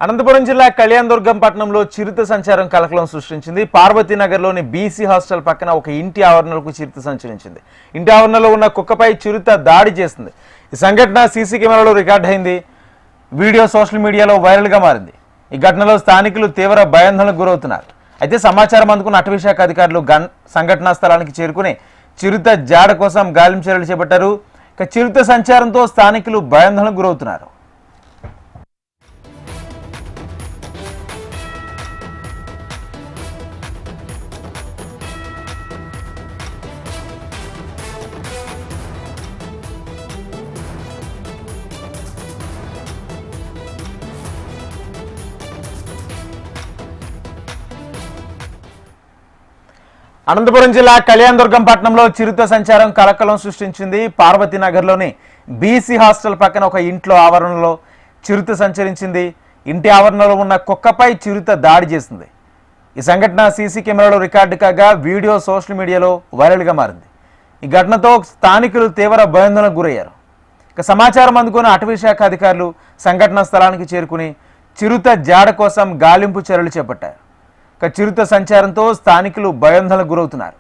అనంతపురం జిల్లా కళ్యాణదుర్గం పట్టణంలో చిరుత సంచారం కలకలం సృష్టించింది. పార్వతీనగర్లోని బీసీ హాస్టల్ పక్కన ఒక ఇంటి ఆవరణకు చిరుత సంచరించింది. ఇంటి ఆవరణలో ఉన్న కుక్కపై చిరుత దాడి చేసింది. ఈ సంఘటన సీసీ కెమెరాలో రికార్డ్ అయింది. వీడియో సోషల్ మీడియాలో వైరల్గా మారింది. ఈ ఘటనలో స్థానికులు తీవ్ర భయాందోళనకు గురవుతున్నారు. అయితే సమాచారం అందుకున్న అటవీశాఖ అధికారులు సంఘటనా స్థలానికి చేరుకుని చిరుత జాడ కోసం గాలింపు చర్యలు చేపట్టారు. ఇక చిరుత సంచారంతో స్థానికులు భయాందోళనకు గురవుతున్నారు. అనంతపురం జిల్లా కళ్యాణదుర్గం పట్టణంలో చిరుత సంచారం కలకలం సృష్టించింది. పార్వతీనగర్లోని బీసీ హాస్టల్ పక్కన ఒక ఇంట్లో ఆవరణలో చిరుత సంచరించింది. ఇంటి ఆవరణలో ఉన్న కుక్కపై చిరుత దాడి చేసింది. ఈ సంఘటన సీసీ కెమెరాలో రికార్డు కాగా వీడియో సోషల్ మీడియాలో వైరల్గా మారింది. ఈ ఘటనతో స్థానికులు తీవ్ర భయాందోళనకు గురయ్యారు. ఇక సమాచారం అందుకున్న అటవీశాఖ అధికారులు సంఘటనా స్థలానికి చేరుకుని చిరుత జాడ కోసం గాలింపు చర్యలు చేపట్టారు. చిరుత సంచారంతో స్థానికులు భయాందోళనకు గురవుతున్నారు.